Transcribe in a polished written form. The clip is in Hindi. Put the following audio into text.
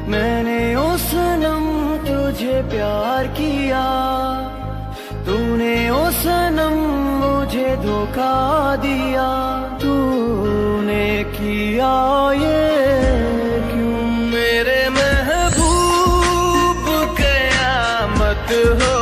मैंने ओ सनम तुझे प्यार किया, तूने ओ सनम मुझे धोखा दिया। तूने किया ये क्यों? मेरे महबूब कयामत हो